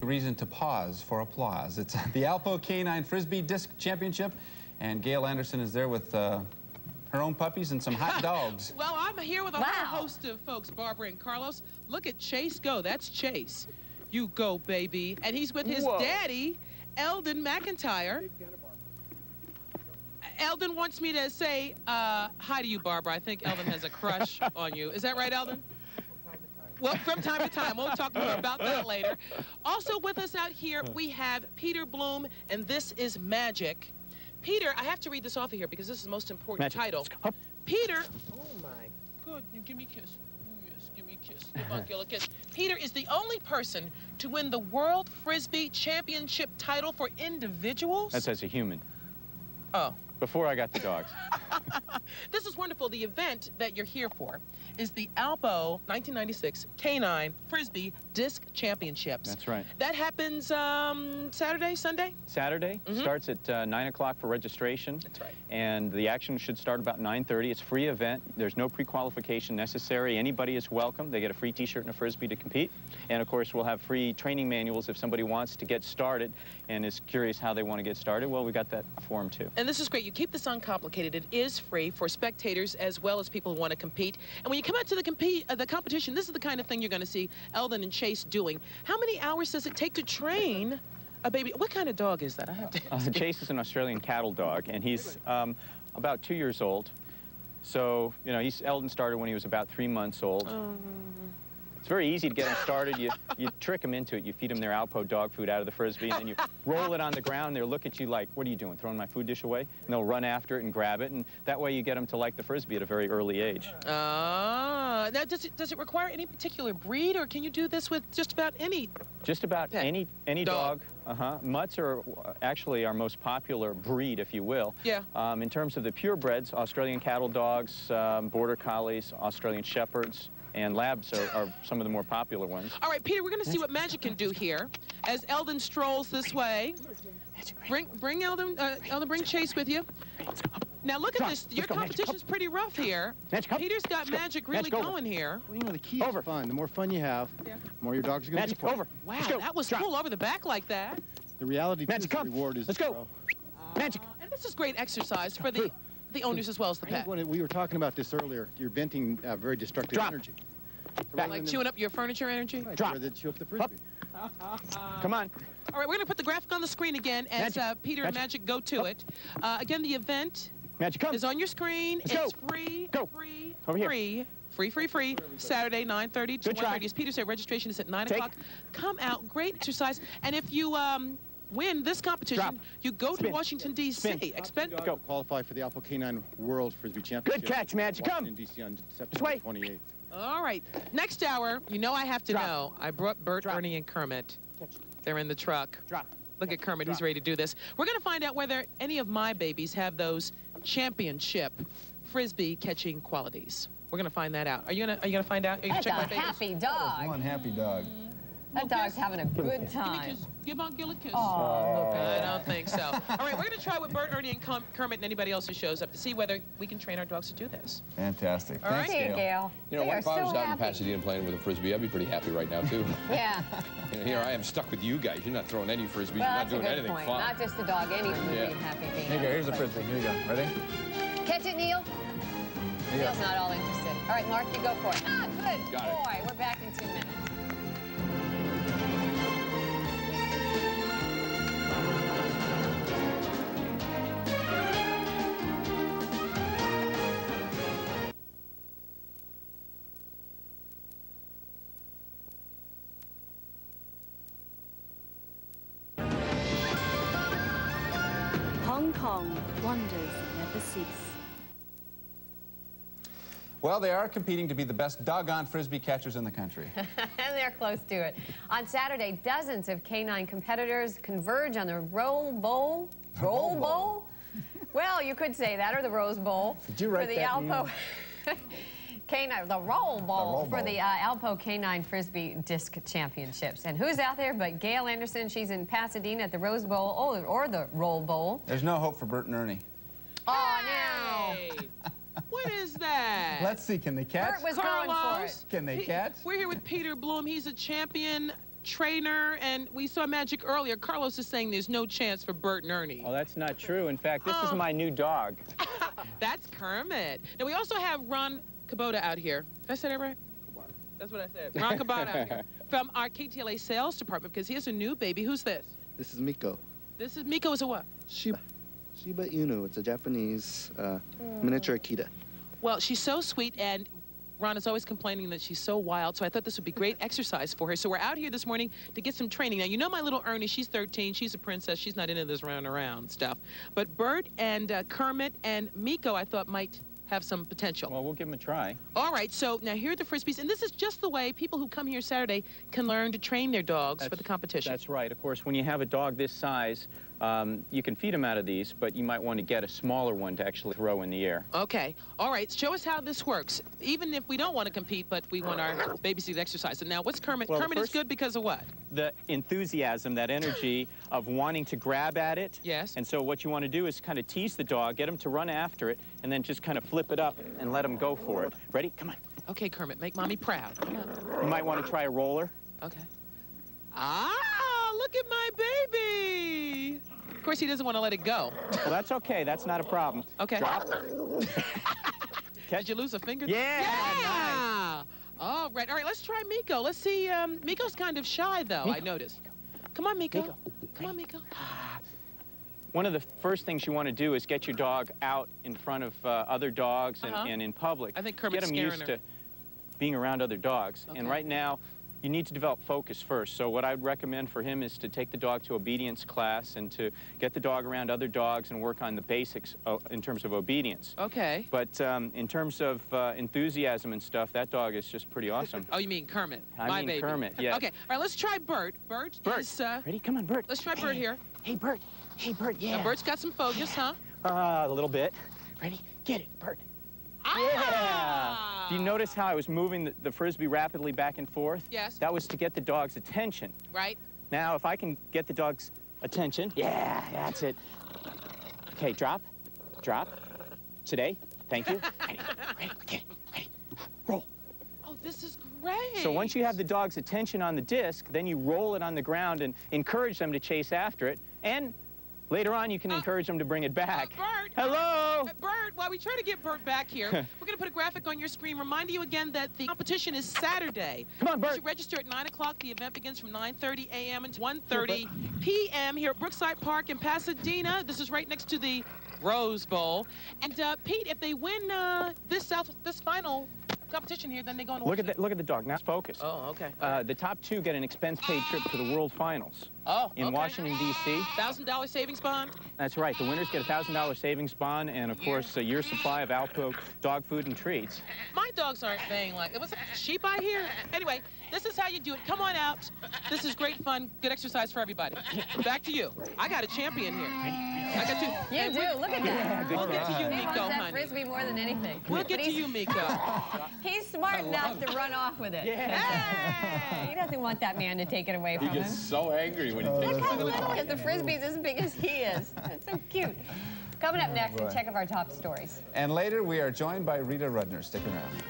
reason to pause for applause. It's the Alpo Canine Frisbee Disc Championship, and Gail Anderson is there with her own puppies and some hot dogs. Well, I'm here with a whole host of folks, Barbara and Carlos. Look at Chase go. That's Chase. You go, baby. And he's with his daddy, Eldon McIntire. Eldon wants me to say hi to you, Barbara. I think Eldon has a crush on you. Is that right, Eldon? Well, from time to time. We'll talk more about that later. Also with us out here, we have Peter Bloome, and this is Magic. Peter, I have to read this off of here because this is the most important title. Peter, oh my, good, give me a kiss. Yes, give me a kiss. Give Uncle a kiss. Peter is the only person to win the World Frisbee Championship title for individuals. That's as a human. Oh. Before I got the dogs. This is wonderful. The event that you're here for is the Alpo 1996 Canine Frisbee Disc Championships. That's right. That happens Saturday, Sunday? Saturday. Starts at 9 o'clock for registration. That's right. And the action should start about 9:30. It's a free event. There's no pre-qualification necessary. Anybody is welcome. They get a free T-shirt and a Frisbee to compete. And, of course, we'll have free training manuals if somebody wants to get started and is curious how they want to get started. Well, we got that for them, too. And this is great. You keep this uncomplicated. It is free for spectators as well as people who want to compete. And when you come out to the competition, this is the kind of thing you're going to see Eldon and Chase doing. How many hours does it take to train a baby? What kind of dog is that? I have to Chase is an Australian cattle dog, and he's about 2 years old. So, you know, Eldon started when he was about 3 months old. It's very easy to get them started. You trick them into it. You feed them their Alpo dog food out of the Frisbee, and then you roll it on the ground. They'll look at you like, what are you doing, throwing my food dish away? And they'll run after it and grab it, and that way you get them to like the Frisbee at a very early age. Now, does it require any particular breed, or can you do this with just about any? Just about any dog. Mutts are actually our most popular breed, if you will. Yeah. In terms of the purebreds, Australian cattle dogs, border collies, Australian shepherds, and labs are some of the more popular ones. All right, Peter, we're going to see what Magic can do here as Eldon strolls this way. Bring Eldon, bring Chase with you. Now look at this. Your competition's pretty rough here. Peter's got Magic really going here. Well, you know, the key is fun. The more fun you have, the more your dog's going to be for. Wow, that was cool over the back like that. The reality is the reward is go. Magic. And this is great exercise for the owners as well as the pet. We were talking about this earlier. You're venting very destructive energy. Like chewing up your furniture energy? Right, drop. Rather than chew up the Frisbee. Come on. All right, we're going to put the graphic on the screen again as Peter and Magic go to it. Again, the event is on your screen. It's free, free, Saturday, 9:30 to 1:30. As Peter said, registration is at 9 o'clock. Come out, great exercise. And if you win this competition, you go to Washington, D.C. Go. Qualify for the Alpo Canine World Frisbee Championship. Good catch, Magic. Washington, D.C. on September 28th. All right. Next hour, you know I have to know. I brought Bert, Ernie, and Kermit. They're in the truck. Look at Kermit. He's ready to do this. We're going to find out whether any of my babies have those championship Frisbee catching qualities. We're going to find that out. Are you going to find out? Are you going to check my babies? Happy dog. One happy dog. That dog's having a good time. Give Aunt Gil a kiss. Oh, I don't think so. All right, we're going to try with Bert, Ernie, and Kermit and anybody else who shows up to see whether we can train our dogs to do this. Fantastic. All right. See you, Gail. You know, if I was out in Pasadena playing with a Frisbee, I'd be pretty happy right now, too. Yeah. You know, here I am stuck with you guys. You're not throwing any Frisbees. You're not doing anything fun. Not just the dog, any Frisbee happy being. Here you go. Here's the Frisbee. Here you go. Ready? Catch it, Neil. Neil's not all interested. All right, Mark, you go for it. Ah, good boy. We're back in 2 minutes. Hong Kong, wonders never cease. Well, they are competing to be the best doggone Frisbee catchers in the country. And they're close to it. On Saturday, dozens of canine competitors converge on the Roll Bowl. Roll Bowl? Well, you could say that, or the Rose Bowl. Did you write for the that, Alpo Canine, the Roll Bowl for the Alpo Canine Frisbee Disc Championships. And who's out there but Gail Anderson? She's in Pasadena at the Rose Bowl, or the Roll Bowl. There's no hope for Bert and Ernie. Oh, no. What is that? Let's see, can they catch? Bert was going for it. Can they catch? We're here with Peter Bloome. He's a champion trainer, and we saw magic earlier. Carlos is saying there's no chance for Bert and Ernie. Oh, that's not true. In fact, this is my new dog. That's Kermit. Now, we also have Ron Kubota out here. Did I say that right? That's what I said. Ron Kubota out here from our KTLA sales department, because he has a new baby. Who's this? This is Miko. This is Miko is a what? Shiba Inu. It's a Japanese miniature Akita. Well, she's so sweet, and Ron is always complaining that she's so wild, so I thought this would be great exercise for her. So we're out here this morning to get some training. Now, you know my little Ernie, she's 13, she's a princess, she's not into this round around stuff. But Bert and Kermit and Miko, I thought might have some potential. Well, we'll give them a try. All right, so now here are the Frisbees, and this is just the way people who come here Saturday can learn to train their dogs for the competition. That's right. Of course, when you have a dog this size, you can feed them out of these, but you might want to get a smaller one to actually throw in the air. Okay. All right. Show us how this works. Even if we don't want to compete, but we want our babies to exercise. And now, what's Kermit? Well, Kermit is good because of what? The enthusiasm, that energy of wanting to grab at it. Yes. And so what you want to do is kind of tease the dog, get him to run after it, and then just kind of flip it up and let him go for it. Ready? Come on. Okay, Kermit. Make Mommy proud. Come on. You might want to try a roller. Okay. Ah, look at my baby. Of course, he doesn't want to let it go. Well, that's okay. That's not a problem. Okay. Drop. Did you lose a finger? Yeah. Yeah. All right. All right. Let's try Miko. Let's see. Miko's kind of shy, though, I noticed. Come on, Miko. Come on, Miko. One of the first things you want to do is get your dog out in front of other dogs and in public. I think Kermit's get him scaring used her. to being around other dogs. Okay. And right now, you need to develop focus first. So what I'd recommend for him is to take the dog to obedience class and to get the dog around other dogs and work on the basics in terms of obedience. Okay. But in terms of enthusiasm and stuff, that dog is just pretty awesome. Oh, you mean Kermit? I my mean baby. Kermit, yes. Okay. All right. Let's try Bert. Bert is. Ready? Come on, Bert. Let's try Bert here. Hey, Bert. Hey, Bert, yeah. Now, Bert's got some focus, huh? A little bit. Ready? Get it, Bert. Ah! Do you notice how I was moving the Frisbee rapidly back and forth? Yes. That was to get the dog's attention. Right. Now, if I can get the dog's attention, yeah, that's it. Okay, drop, drop. Today, thank you. Ready, okay, ready, roll. Oh, this is great. So once you have the dog's attention on the disc, then you roll it on the ground and encourage them to chase after it. And later on, you can encourage them to bring it back. Bert. Hello. Bert, while we try to get Bert back here, we're going to put a graphic on your screen reminding you again that the competition is Saturday. Come on, Bert. You should register at 9 o'clock. The event begins from 9:30 a.m. until 1:30 p.m. here at Brookside Park in Pasadena. This is right next to the Rose Bowl. And Pete, if they win this final competition here, then they go on. Look at the dog. Now it's focused. Oh, okay. The top two get an expense-paid trip to the World Finals. Oh, in Washington, D.C. $1,000 savings bond? That's right. The winners get a $1,000 savings bond and, of course, a year's supply of Alpo dog food and treats. My dogs aren't paying like... It was sheep I hear? Anyway, this is how you do it. Come on out. This is great fun. Good exercise for everybody. Back to you. I got a champion here. I got two. You do. Look at that. We'll get to you, He Miko, wants that honey. Frisbee more than anything. We'll get to you, Miko. He's smart enough to run off with it. Hey! He doesn't want that man to take it away from He him. gets so angry when he takes Look how it. little he is. The Frisbee's as big as he is. It's so cute. Coming up next, a check of our top stories. And later, we are joined by Rita Rudner. Stick around.